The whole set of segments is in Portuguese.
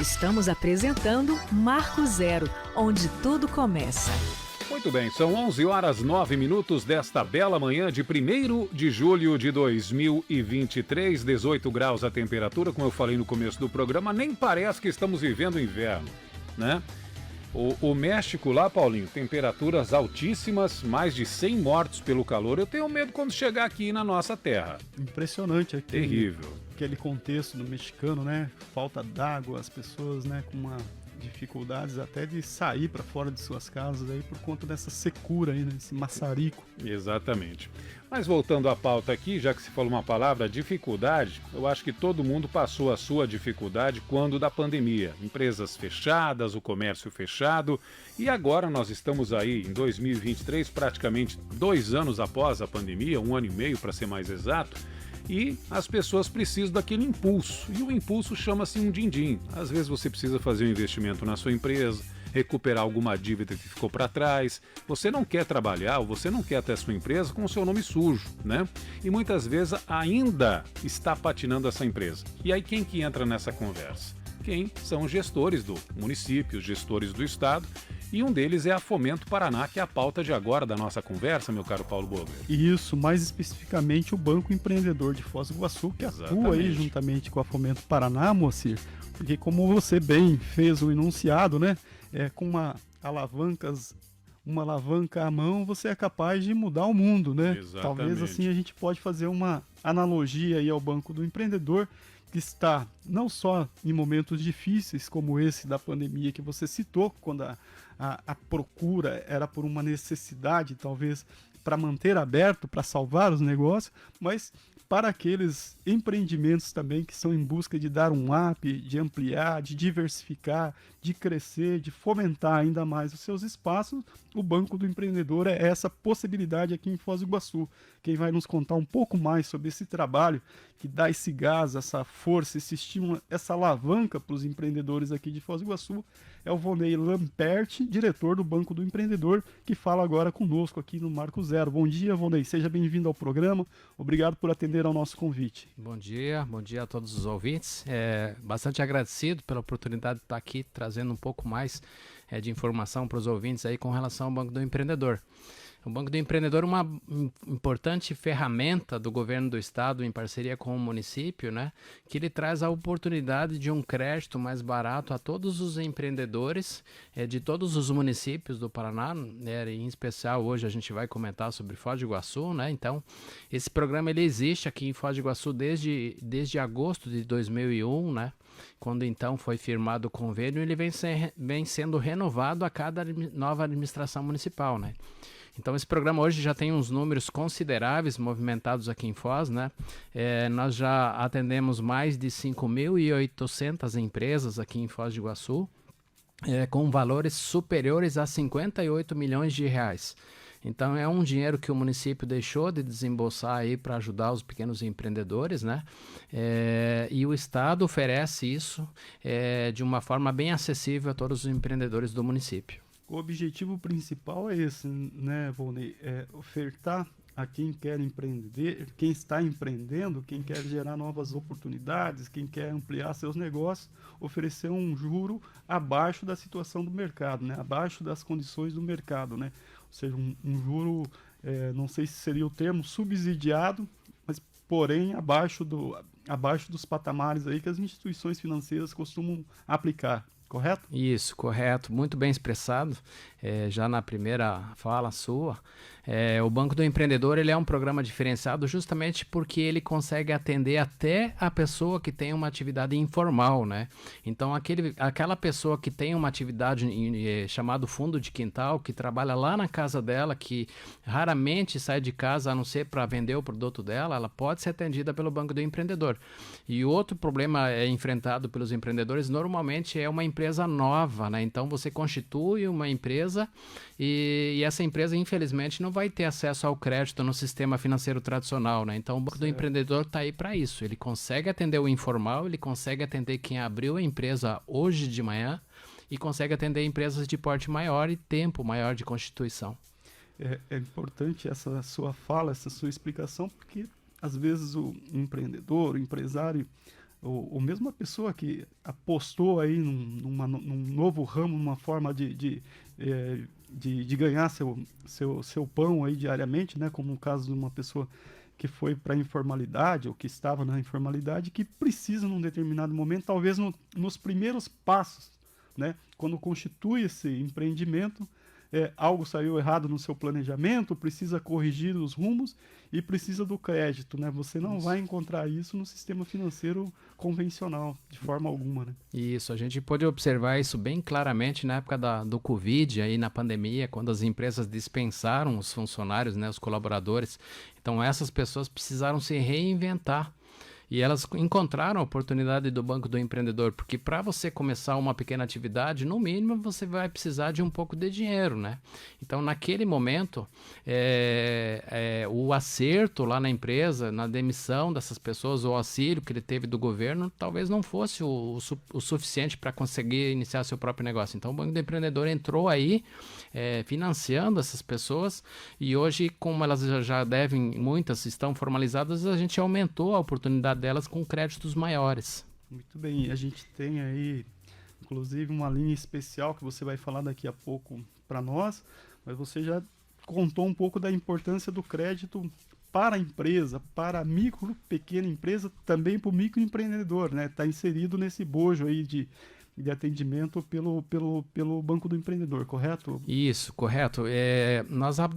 Estamos apresentando Marco Zero, onde tudo começa. Muito bem, são 11h09 desta bela manhã de 1º de julho de 2023, 18 graus a temperatura, como eu falei no começo do programa, nem parece que estamos vivendo inverno, né? O México lá, Paulinho, temperaturas altíssimas, mais de 100 mortos pelo calor. Eu tenho medo quando chegar aqui na nossa terra. Impressionante aqui. Terrível. Aquele contexto do mexicano, né? Falta d'água, as pessoas, né, com dificuldades até de sair para fora de suas casas aí por conta dessa secura aí, né, esse maçarico. Exatamente. Mas voltando à pauta aqui, já que se falou uma palavra, dificuldade, eu acho que todo mundo passou a sua dificuldade quando da pandemia. Empresas fechadas, o comércio fechado, e agora nós estamos aí em 2023, praticamente 2 anos após a pandemia, 1 ano e meio para ser mais exato, e as pessoas precisam daquele impulso, e o impulso chama-se um din-din. Às vezes você precisa fazer um investimento na sua empresa, recuperar alguma dívida que ficou para trás, você não quer trabalhar ou você não quer ter a sua empresa com o seu nome sujo, né? E muitas vezes ainda está patinando essa empresa. E aí quem que entra nessa conversa? Quem são os gestores do município, os gestores do estado, e um deles é a Fomento Paraná, que é a pauta de agora da nossa conversa, meu caro Paulo Bogler. Isso, mais especificamente o Banco Empreendedor de Foz do Iguaçu, que atua aí juntamente com a Fomento Paraná, Moacir, porque como você bem fez o enunciado, né, com uma alavanca à mão, você é capaz de mudar o mundo, né? Exatamente. Talvez assim a gente pode fazer uma analogia aí ao Banco do Empreendedor, que está não só em momentos difíceis como esse da pandemia que você citou, quando a procura era por uma necessidade, talvez, para manter aberto, para salvar os negócios, mas para aqueles empreendimentos também que são em busca de dar um up, de ampliar, de diversificar, de crescer, de fomentar ainda mais os seus espaços, o Banco do Empreendedor é essa possibilidade aqui em Foz do Iguaçu. Quem vai nos contar um pouco mais sobre esse trabalho que dá esse gás, essa força, esse estímulo, essa alavanca para os empreendedores aqui de Foz do Iguaçu é o Vonei Lamperti, diretor do Banco do Empreendedor, que fala agora conosco aqui no Marco Zero. Bom dia, Vonei, seja bem-vindo ao programa, obrigado por atender ao nosso convite. Bom dia a todos os ouvintes, bastante agradecido pela oportunidade de estar aqui trazendo um pouco mais de informação para os ouvintes aí com relação ao Banco do Empreendedor. O Banco do Empreendedor é uma importante ferramenta do governo do estado em parceria com o município, né, que ele traz a oportunidade de um crédito mais barato a todos os empreendedores de todos os municípios do Paraná, né, em especial hoje a gente vai comentar sobre Foz do Iguaçu, né, então esse programa ele existe aqui em Foz do Iguaçu desde agosto de 2001, né, quando então foi firmado o convênio, ele vem sendo renovado a cada nova administração municipal, né. Então esse programa hoje já tem uns números consideráveis movimentados aqui em Foz, né? Nós já atendemos mais de 5.800 empresas aqui em Foz do Iguaçu, com valores superiores a 58 milhões de reais. Então é um dinheiro que o município deixou de desembolsar aí para ajudar os pequenos empreendedores, né? E o estado oferece isso de uma forma bem acessível a todos os empreendedores do município. O objetivo principal é esse, né, Volney? Ofertar a quem quer empreender, quem está empreendendo, quem quer gerar novas oportunidades, quem quer ampliar seus negócios, oferecer um juro abaixo da situação do mercado, né? Abaixo das condições do mercado, né? Ou seja, um juro, não sei se seria o termo, subsidiado, mas porém abaixo dos patamares aí que as instituições financeiras costumam aplicar. Correto? Isso, correto. Muito bem expressado. Já na primeira fala sua, o Banco do Empreendedor ele é um programa diferenciado justamente porque ele consegue atender até a pessoa que tem uma atividade informal, né? Então, aquela pessoa que tem uma atividade chamado fundo de quintal, que trabalha lá na casa dela, que raramente sai de casa a não ser para vender o produto dela, ela pode ser atendida pelo Banco do Empreendedor. E outro problema enfrentado pelos empreendedores normalmente é uma empresa nova, né? Então você constitui uma empresa e essa empresa infelizmente não vai ter acesso ao crédito no sistema financeiro tradicional, né? Então o Banco do Empreendedor está aí para isso. Ele consegue atender o informal, ele consegue atender quem abriu a empresa hoje de manhã e consegue atender empresas de porte maior e tempo maior de constituição. É importante essa sua fala, essa sua explicação, porque às vezes o empreendedor, o empresário, ou mesmo a pessoa que apostou aí num novo ramo, numa forma de ganhar seu pão aí diariamente, né? Como no caso de uma pessoa que foi para a informalidade ou que estava na informalidade, que precisa num determinado momento, talvez nos primeiros passos, né? Quando constitui esse empreendimento, algo saiu errado no seu planejamento, precisa corrigir os rumos e precisa do crédito, né? Você não vai encontrar isso no sistema financeiro convencional, de forma alguma, né? Isso, a gente pôde observar isso bem claramente na época do Covid, aí na pandemia, quando as empresas dispensaram os funcionários, né, os colaboradores. Então essas pessoas precisaram se reinventar. E elas encontraram a oportunidade do Banco do Empreendedor, porque para você começar uma pequena atividade, no mínimo você vai precisar de um pouco de dinheiro, né? Então, naquele momento, o acerto lá na empresa, na demissão dessas pessoas, o auxílio que ele teve do governo, talvez não fosse o suficiente para conseguir iniciar seu próprio negócio. Então, o Banco do Empreendedor entrou aí, financiando essas pessoas, e hoje, como elas já devem, muitas estão formalizadas, a gente aumentou a oportunidade delas com créditos maiores. Muito bem, a gente tem aí, inclusive, uma linha especial que você vai falar daqui a pouco para nós, mas você já contou um pouco da importância do crédito para a empresa, para a micro, pequena empresa, também para o microempreendedor, né? Está inserido nesse bojo aí de atendimento pelo Banco do Empreendedor, correto? Isso, correto.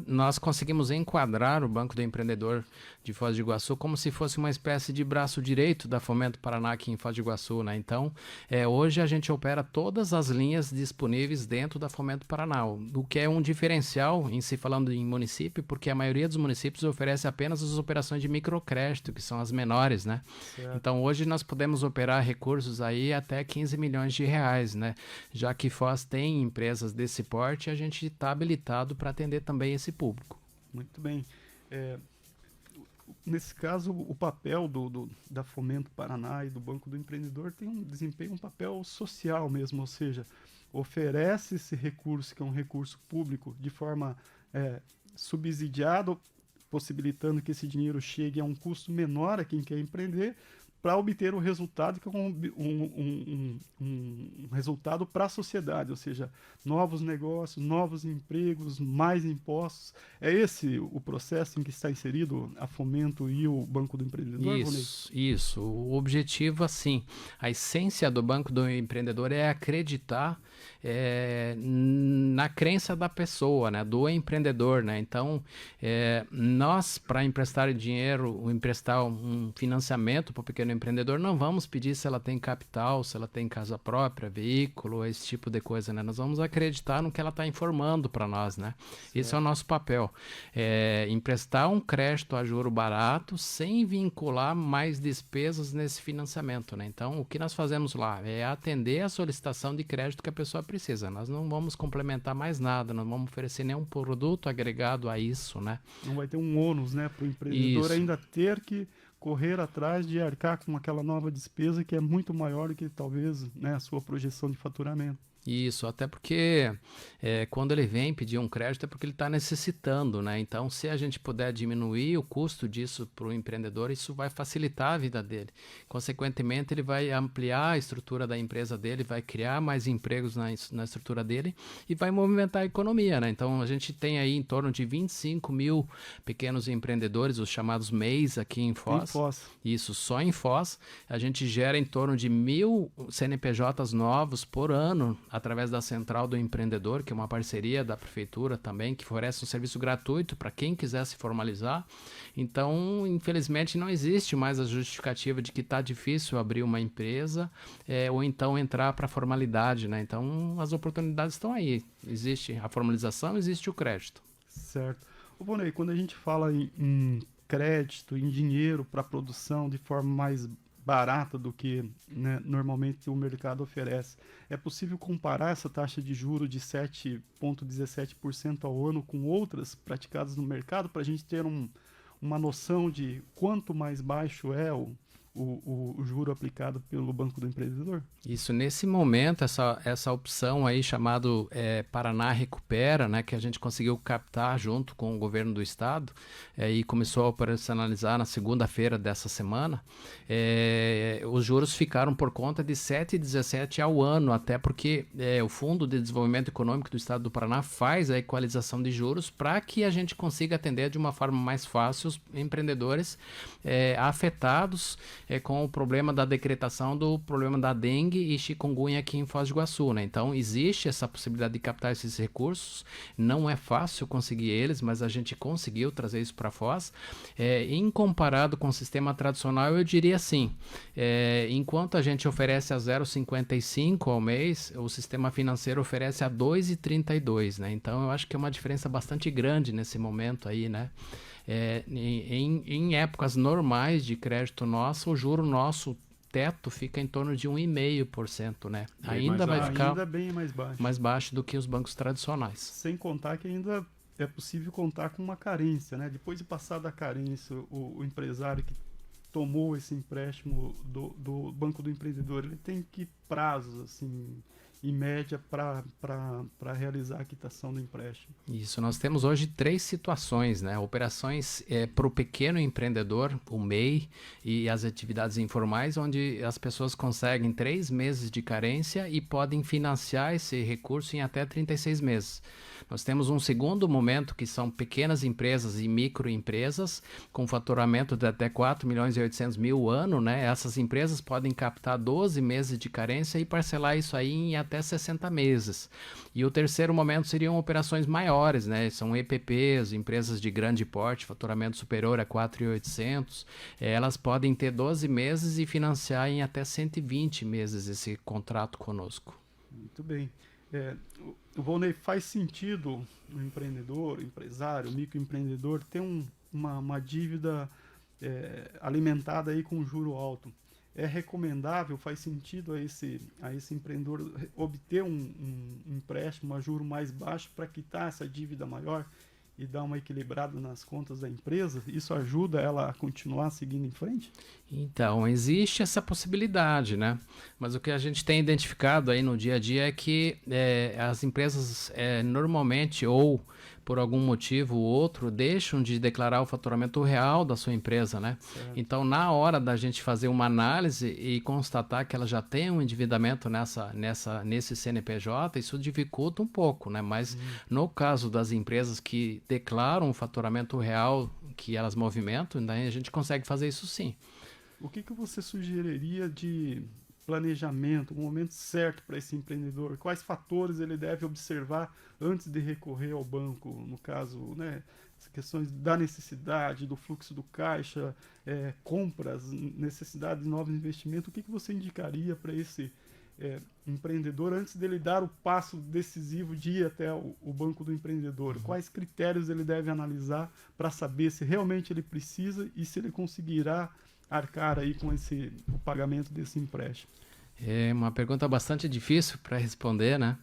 Nós conseguimos enquadrar o Banco do Empreendedor de Foz do Iguaçu como se fosse uma espécie de braço direito da Fomento Paraná aqui em Foz do Iguaçu, né? Então, hoje a gente opera todas as linhas disponíveis dentro da Fomento Paraná, o que é um diferencial em se falando em município, porque a maioria dos municípios oferece apenas as operações de microcrédito, que são as menores, né? Certo. Então, hoje nós podemos operar recursos aí até 15 milhões de reais, né? Já que Foz tem empresas desse porte, a gente está habilitado para atender também esse público. Muito bem. Nesse caso, o papel da Fomento Paraná e do Banco do Empreendedor desempenha um papel social mesmo, ou seja, oferece esse recurso, que é um recurso público, de forma subsidiada, possibilitando que esse dinheiro chegue a um custo menor a quem quer empreender, para obter o resultado que é um resultado para a sociedade, ou seja, novos negócios, novos empregos, mais impostos. É esse o processo em que está inserido a Fomento e o Banco do Empreendedor, Isso. O objetivo, assim, a essência do Banco do Empreendedor é acreditar na crença da pessoa, né, do empreendedor, né? Então, nós, para emprestar dinheiro, emprestar um financiamento para o pequeno empreendedor, não vamos pedir se ela tem capital, se ela tem casa própria, veículo, esse tipo de coisa, né? Nós vamos acreditar no que ela está informando para nós, né? Certo. Esse é o nosso papel. Emprestar um crédito a juro barato sem vincular mais despesas nesse financiamento, né? Então, o que nós fazemos lá é atender a solicitação de crédito que a pessoa precisa. Nós não vamos complementar mais nada, não vamos oferecer nenhum produto agregado a isso, né? Não vai ter um ônus, né, para o empreendedor ainda ter que correr atrás de arcar com aquela nova despesa que é muito maior do que talvez, né, a sua projeção de faturamento. Isso, até porque quando ele vem pedir um crédito é porque ele está necessitando, né? Então, se a gente puder diminuir o custo disso para o empreendedor, isso vai facilitar a vida dele. Consequentemente, ele vai ampliar a estrutura da empresa dele, vai criar mais empregos na estrutura dele e vai movimentar a economia, né? Então, a gente tem aí em torno de 25 mil pequenos empreendedores, os chamados MEIs aqui em Foz. Isso, só em Foz. A gente gera em torno de 1.000 CNPJs novos por ano, através da Central do Empreendedor, que é uma parceria da Prefeitura também, que oferece um serviço gratuito para quem quiser se formalizar. Então, infelizmente, não existe mais a justificativa de que está difícil abrir uma empresa ou então entrar para a formalidade, né? Então, as oportunidades estão aí. Existe a formalização, existe o crédito. Certo. Ô, Vonei, quando a gente fala em crédito, em dinheiro para produção de forma mais barata do que, né, normalmente o mercado oferece, é possível comparar essa taxa de juros de 7,17% ao ano com outras praticadas no mercado para a gente ter uma noção de quanto mais baixo é o juro aplicado pelo Banco do Empreendedor? Isso, nesse momento, essa opção aí chamado Paraná Recupera, né, que a gente conseguiu captar junto com o governo do estado e começou a operacionalizar na segunda-feira dessa semana, os juros ficaram por conta de 7,17 ao ano, até porque o Fundo de Desenvolvimento Econômico do Estado do Paraná faz a equalização de juros para que a gente consiga atender de uma forma mais fácil os empreendedores afetados com o problema da decretação do problema da dengue e chikungunya aqui em Foz do Iguaçu, né? Então, existe essa possibilidade de captar esses recursos, não é fácil conseguir eles, mas a gente conseguiu trazer isso para Foz. Em comparado com o sistema tradicional, eu diria assim, enquanto a gente oferece a 0,55 ao mês, o sistema financeiro oferece a 2,32, né? Então, eu acho que é uma diferença bastante grande nesse momento aí, né? Em épocas normais de crédito nosso, o juro nosso teto fica em torno de 1,5%, né? Ainda vai ficar ainda bem mais baixo do que os bancos tradicionais. Sem contar que ainda é possível contar com uma carência, né? Depois de passar da carência, o empresário que tomou esse empréstimo do Banco do Empreendedor, ele tem que prazos, assim, em média, para realizar a quitação do empréstimo? Isso, nós temos hoje 3 situações, né? Operações para o pequeno empreendedor, o MEI, e as atividades informais, onde as pessoas conseguem 3 meses de carência e podem financiar esse recurso em até 36 meses. Nós temos um segundo momento, que são pequenas empresas e microempresas, com faturamento de até 4.800.000 ano, né? Essas empresas podem captar 12 meses de carência e parcelar isso aí em até 60 meses. E o terceiro momento seriam operações maiores, né? São EPPs, empresas de grande porte, faturamento superior a 4.800. Elas podem ter 12 meses e financiar em até 120 meses esse contrato conosco. Muito bem. O Volney, faz sentido o empreendedor, o empresário, o microempreendedor ter uma dívida alimentada aí com juro alto? É recomendável, faz sentido a esse empreendedor obter um empréstimo a juro mais baixo para quitar essa dívida maior e dar uma equilibrada nas contas da empresa? Isso ajuda ela a continuar seguindo em frente? Então, existe essa possibilidade, né? Mas o que a gente tem identificado aí no dia a dia é que as empresas normalmente, ou por algum motivo ou outro, deixam de declarar o faturamento real da sua empresa, né? Certo. Então, na hora da gente fazer uma análise e constatar que ela já tem um endividamento nesse CNPJ, isso dificulta um pouco, né? Mas no caso das empresas que declaram o faturamento real que elas movimentam, daí a gente consegue fazer isso sim. O que você sugeriria de planejamento, o momento certo para esse empreendedor? Quais fatores ele deve observar antes de recorrer ao banco? No caso, né, as questões da necessidade, do fluxo do caixa, compras, necessidade de novos investimentos. O que você indicaria para esse empreendedor antes dele dar o passo decisivo de ir até o Banco do Empreendedor? Quais critérios ele deve analisar para saber se realmente ele precisa e se ele conseguirá arcar aí com o pagamento desse empréstimo? É uma pergunta bastante difícil para responder, né?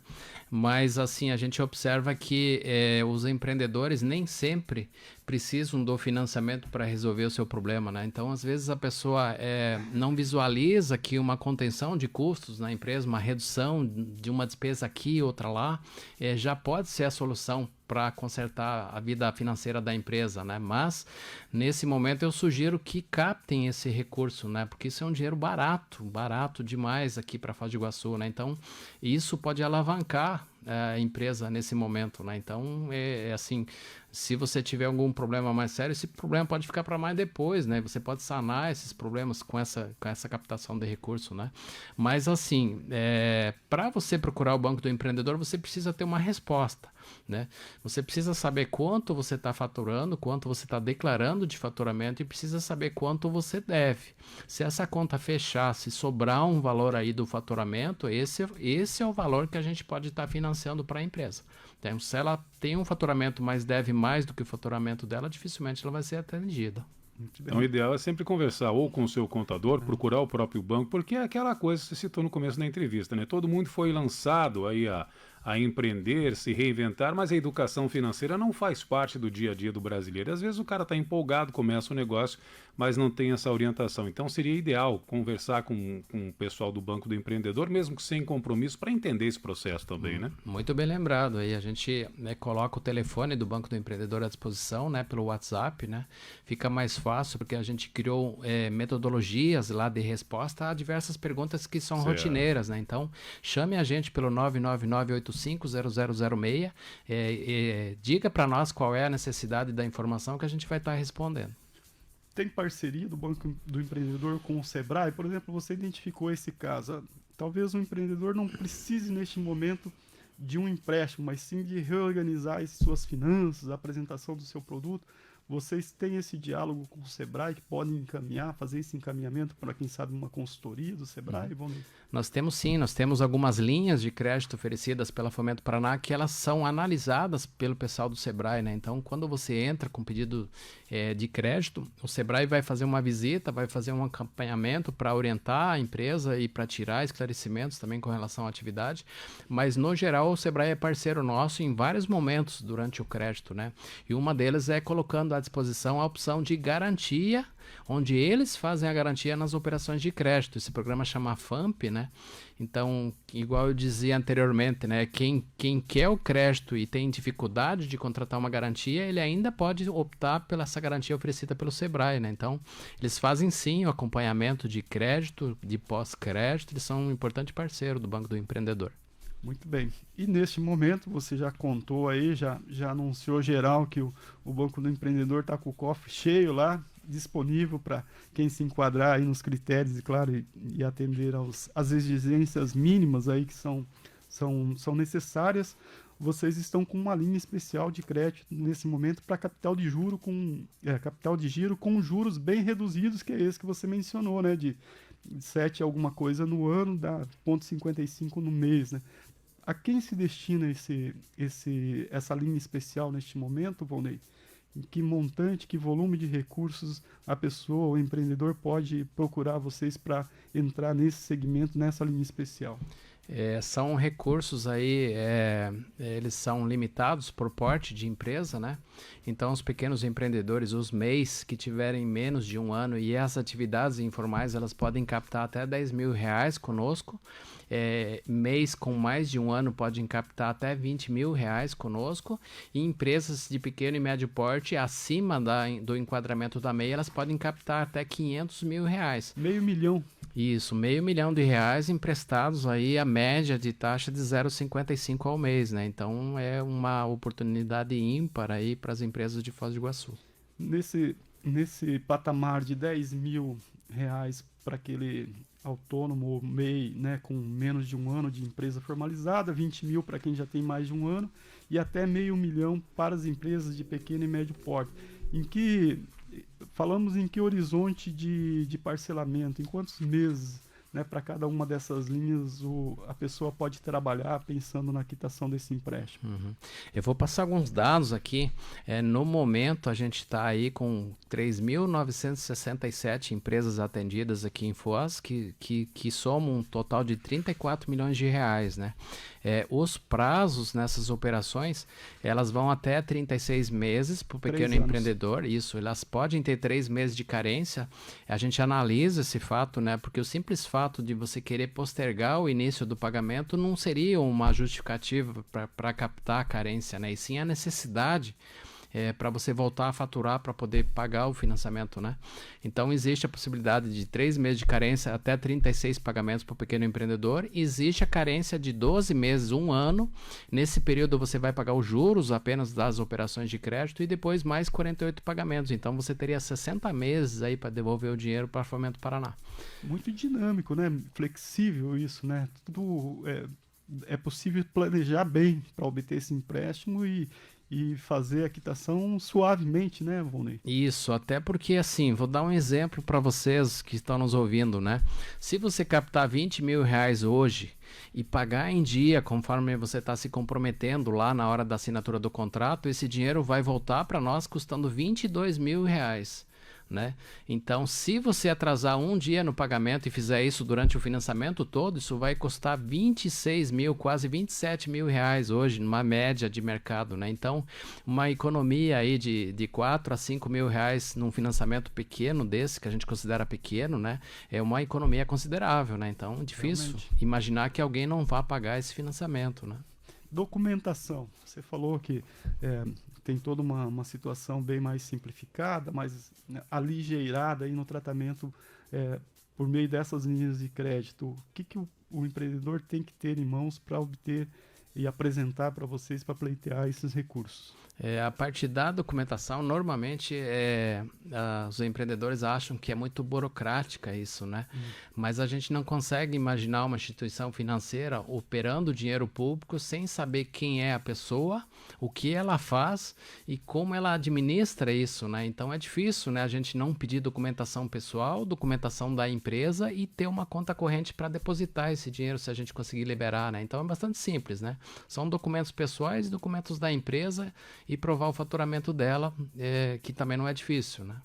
Mas assim, a gente observa que os empreendedores nem sempre precisam do financiamento para resolver o seu problema, né? Então, às vezes a pessoa não visualiza que uma contenção de custos na empresa, uma redução de uma despesa aqui, outra lá, já pode ser a solução para consertar a vida financeira da empresa, né? Mas nesse momento eu sugiro que captem esse recurso, né? Porque isso é um dinheiro barato demais aqui para Foz do Iguaçu, né? Então isso pode alavancar a empresa nesse momento, né? Então assim, se você tiver algum problema mais sério, esse problema pode ficar para mais depois, né? Você pode sanar esses problemas com essa captação de recurso, né? Mas assim, para você procurar o Banco do Empreendedor, você precisa ter uma resposta, né? Você precisa saber quanto você está faturando, quanto você está declarando de faturamento e precisa saber quanto você deve. Se essa conta fechar, se sobrar um valor aí do faturamento, esse é o valor que a gente pode estar financiando para a empresa. Então, se ela tem um faturamento, mas deve mais do que o faturamento dela, dificilmente ela vai ser atendida. Então, o ideal é sempre conversar ou com o seu contador, procurar o próprio banco, porque é aquela coisa que você citou no começo da entrevista, né? Todo mundo foi lançado aí a empreender, se reinventar, mas a educação financeira não faz parte do dia a dia do brasileiro. Às vezes o cara está empolgado, começa o negócio, mas não tem essa orientação. Então seria ideal conversar com o pessoal do Banco do Empreendedor, mesmo que sem compromisso, para entender esse processo também, né? Muito bem lembrado. Aí a gente, né, coloca o telefone do Banco do Empreendedor à disposição, né, pelo WhatsApp, né? Fica mais fácil porque a gente criou metodologias lá de resposta a diversas perguntas que são rotineiras, né? Então, chame a gente pelo 999850006, diga para nós qual é a necessidade da informação que a gente vai estar respondendo. Tem parceria do Banco do Empreendedor com o Sebrae? Por exemplo, você identificou esse caso. Talvez o empreendedor não precise, neste momento, de um empréstimo, mas sim de reorganizar as suas finanças, a apresentação do seu produto. Vocês têm esse diálogo com o Sebrae, que podem encaminhar, fazer esse encaminhamento para, quem sabe, uma consultoria do Sebrae? Nós temos sim, nós temos algumas linhas de crédito oferecidas pela Fomento Paraná que elas são analisadas pelo pessoal do Sebrae, né? Então, quando você entra com pedido de crédito, o Sebrae vai fazer uma visita, vai fazer um acompanhamento para orientar a empresa e para tirar esclarecimentos também com relação à atividade, mas no geral o Sebrae é parceiro nosso em vários momentos durante o crédito, né? E uma deles é colocando à disposição a opção de garantia, onde eles fazem a garantia nas operações de crédito. Esse programa chama FAMP, né? Então, igual eu dizia anteriormente, né? Quem quer o crédito e tem dificuldade de contratar uma garantia, ele ainda pode optar pela essa garantia oferecida pelo Sebrae, né? Então, eles fazem sim o acompanhamento de crédito, de pós-crédito, eles são um importante parceiro do Banco do Empreendedor. Muito bem. E neste momento, você já contou aí, já anunciou geral que o Banco do Empreendedor está com o cofre cheio lá, disponível para quem se enquadrar aí nos critérios, e claro, e atender às exigências mínimas aí que são necessárias. Vocês estão com uma linha especial de crédito nesse momento para capital de giro com juros bem reduzidos, que é esse que você mencionou, né? De 7 alguma coisa no ano, dá 0,55 no mês, né? A quem se destina essa linha especial neste momento, Volney? Em que montante, que volume de recursos a pessoa, o empreendedor, pode procurar vocês para entrar nesse segmento, nessa linha especial? São recursos aí, eles são limitados por porte de empresa, né? Então, os pequenos empreendedores, os MEIs que tiverem menos de um ano e as atividades informais, elas podem captar até R$10 mil conosco. MEIs com mais de um ano podem captar até R$20 mil conosco. E empresas de pequeno e médio porte, acima do enquadramento da MEI, elas podem captar até R$500 mil. Meio milhão. Isso, R$500 mil emprestados aí a média de taxa de 0,55 ao mês, né? Então é uma oportunidade ímpar aí para as empresas de Foz do Iguaçu. Nesse patamar de R$10 mil para aquele autônomo ou MEI, né, com menos de um ano de empresa formalizada, 20 mil para quem já tem mais de um ano e até R$500 mil para as empresas de pequeno e médio porte. Falamos em que horizonte de parcelamento, em quantos meses, né, para cada uma dessas linhas a pessoa pode trabalhar pensando na quitação desse empréstimo? Eu vou passar alguns dados aqui. No momento, a gente está aí com 3.967 empresas atendidas aqui em Foz, que somam um total de R$34 milhões, né? Os prazos nessas operações, elas vão até 36 meses para o pequeno empreendedor. Isso, elas podem ter 3 meses de carência. A gente analisa esse fato, né? Porque o simples fato de você querer postergar o início do pagamento não seria uma justificativa para captar a carência, né? E sim a necessidade para você voltar a faturar para poder pagar o financiamento, né? Então existe a possibilidade de 3 meses de carência até 36 pagamentos para o pequeno empreendedor. Existe a carência de 12 meses, 1 ano. Nesse período você vai pagar os juros apenas das operações de crédito e depois mais 48 pagamentos. Então você teria 60 meses aí para devolver o dinheiro para Fomento Paraná. Muito dinâmico, né? Flexível isso, né? Tudo é possível planejar bem para obter esse empréstimo e fazer a quitação suavemente, né, Volney? Isso, até porque assim, vou dar um exemplo para vocês que estão nos ouvindo, né? Se você captar R$20 mil hoje e pagar em dia, conforme você está se comprometendo lá na hora da assinatura do contrato, esse dinheiro vai voltar para nós custando R$22 mil. né? Então, se você atrasar um dia no pagamento e fizer isso durante o financiamento todo, isso vai custar 26 mil, quase 27 mil reais hoje, numa média de mercado, né? Então, uma economia aí de 4 a 5 mil reais num financiamento pequeno desse, que a gente considera pequeno, né? É uma economia considerável, né? Então, é difícil Realmente. imaginar que alguém não vá pagar esse financiamento, né? Documentação. Você falou que tem toda uma situação bem mais simplificada, mais, né, aligeirada aí no tratamento por meio dessas linhas de crédito. O que o empreendedor tem que ter em mãos para obter e apresentar para vocês para pleitear esses recursos? A parte da documentação, normalmente os empreendedores acham que é muito burocrática isso, né? Mas a gente não consegue imaginar uma instituição financeira operando dinheiro público sem saber quem é a pessoa, o que ela faz e como ela administra isso, né? Então é difícil, né, a gente não pedir documentação pessoal, documentação da empresa e ter uma conta corrente para depositar esse dinheiro se a gente conseguir liberar, né? Então é bastante simples, né? São documentos pessoais e documentos da empresa e provar o faturamento dela, que também não é difícil, né?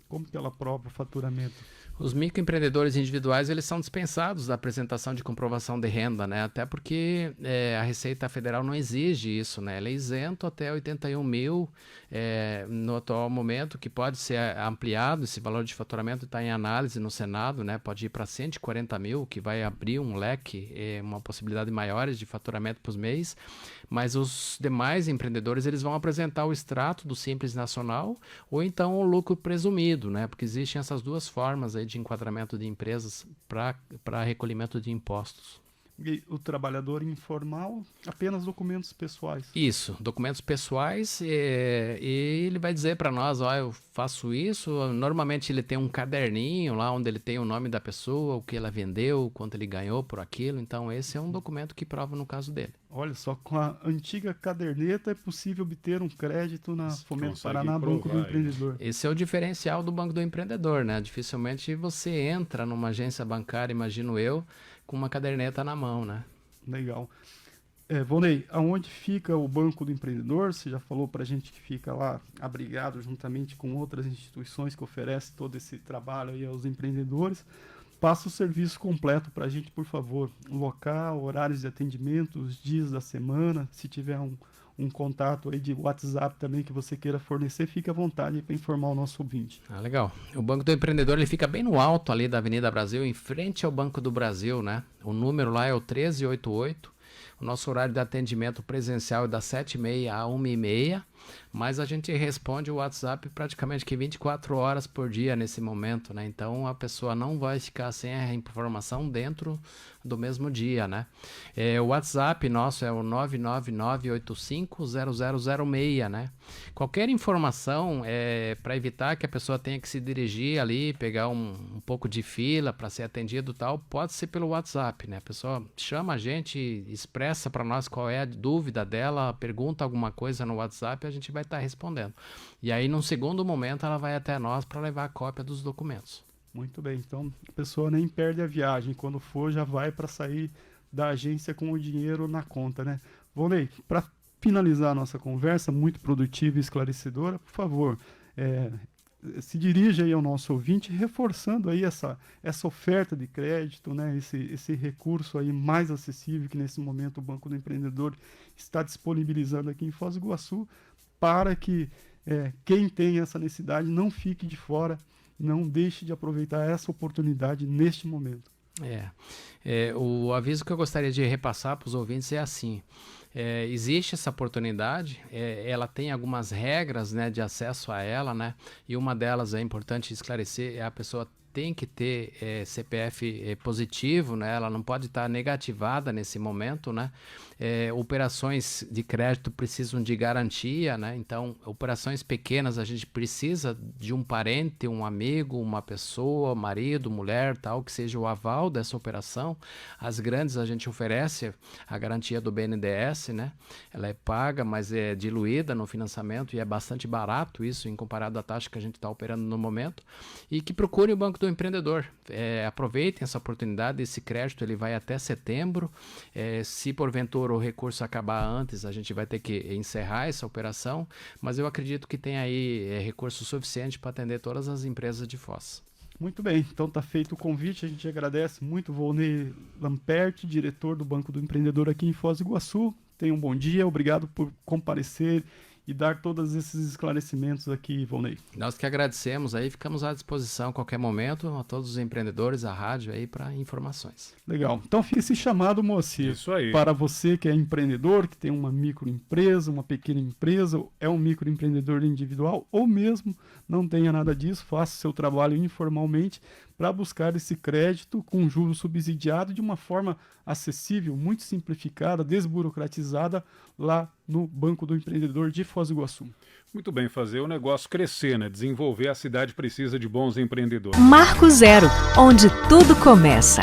Como que ela prova o faturamento? Os microempreendedores individuais, eles são dispensados da apresentação de comprovação de renda, né? Até porque a Receita Federal não exige isso, né? Ela é isento até 81 mil no atual momento, que pode ser ampliado. Esse valor de faturamento está em análise no Senado, né? Pode ir para 140 mil, que vai abrir um leque, uma possibilidade maiores de faturamento para os MEIs. Mas os demais empreendedores, eles vão apresentar o extrato do Simples Nacional ou então o lucro presumido, né? Porque existem essas duas formas aí de enquadramento de empresas para recolhimento de impostos. E o trabalhador informal, apenas documentos pessoais. Isso, documentos pessoais, e ele vai dizer para nós, ó, eu faço isso. Normalmente ele tem um caderninho lá onde ele tem o nome da pessoa, o que ela vendeu, quanto ele ganhou por aquilo. Então esse é um documento que prova no caso dele. Olha só, com a antiga caderneta é possível obter um crédito na Fomento Consegue Paraná Banco do provar, Empreendedor. Esse é o diferencial do Banco do Empreendedor, né? Dificilmente você entra numa agência bancária, imagino eu, com uma caderneta na mão, né? Legal. Volney, aonde fica o Banco do Empreendedor? Você já falou para a gente que fica lá abrigado juntamente com outras instituições que oferecem todo esse trabalho aí aos empreendedores. Passa o serviço completo para a gente, por favor. Local, horários de atendimento, os dias da semana. Se tiver um contato aí de WhatsApp também que você queira fornecer, fique à vontade para informar o nosso ouvinte. Ah, legal. O Banco do Empreendedor, ele fica bem no alto ali da Avenida Brasil, em frente ao Banco do Brasil, né? O número lá é o 1388. O nosso horário de atendimento presencial é das 7h30 a 1h30, mas a gente responde o WhatsApp praticamente que 24 horas por dia nesse momento, né? Então a pessoa não vai ficar sem a informação dentro do mesmo dia, né? O WhatsApp nosso é o 999850006, né? Qualquer informação para evitar que a pessoa tenha que se dirigir ali, pegar um pouco de fila para ser atendido e tal, pode ser pelo WhatsApp, né? A pessoa chama a gente, expressa para nós qual é a dúvida dela, pergunta alguma coisa no WhatsApp e a gente vai estar respondendo. E aí, num segundo momento, ela vai até nós para levar a cópia dos documentos. Muito bem, então a pessoa nem perde a viagem. Quando for, já vai para sair da agência com o dinheiro na conta, né? Volney, para finalizar a nossa conversa, muito produtiva e esclarecedora, por favor, se dirija aí ao nosso ouvinte, reforçando aí essa oferta de crédito, né? Esse recurso aí mais acessível que nesse momento o Banco do Empreendedor está disponibilizando aqui em Foz do Iguaçu, para que quem tem essa necessidade não fique de fora, não deixe de aproveitar essa oportunidade neste momento. O aviso que eu gostaria de repassar para os ouvintes é assim: existe essa oportunidade, ela tem algumas regras, né, de acesso a ela, né, e uma delas é importante esclarecer, a pessoa tem que ter CPF positivo, né? Ela não pode estar negativada nesse momento, né? Operações de crédito precisam de garantia, né? Então, operações pequenas a gente precisa de um parente, um amigo, uma pessoa, marido, mulher, tal, que seja o aval dessa operação. As grandes a gente oferece a garantia do BNDES, né? Ela é paga, mas é diluída no financiamento e é bastante barato isso em comparado à taxa que a gente está operando no momento. E que procure o Banco do Empreendedor. Aproveitem essa oportunidade, esse crédito ele vai até setembro. Se porventura o recurso acabar antes, a gente vai ter que encerrar essa operação, mas eu acredito que tem aí recurso suficiente para atender todas as empresas de Foz. Muito bem, então está feito o convite, a gente agradece muito o Volney Lamperti, diretor do Banco do Empreendedor aqui em Foz do Iguaçu. Tenha um bom dia, obrigado por comparecer e dar todos esses esclarecimentos aqui, Volney. Nós que agradecemos aí, ficamos à disposição a qualquer momento, a todos os empreendedores, a rádio aí para informações. Legal, então fica esse chamado, Moacir. Isso aí. Para você que é empreendedor, que tem uma microempresa, uma pequena empresa, é um microempreendedor individual ou mesmo não tenha nada disso, faça o seu trabalho informalmente para buscar esse crédito com juros subsidiado de uma forma acessível, muito simplificada, desburocratizada lá no Banco do Empreendedor de Foz do Iguaçu. Muito bem, fazer o negócio crescer, né? Desenvolver, a cidade precisa de bons empreendedores. Marco Zero, onde tudo começa.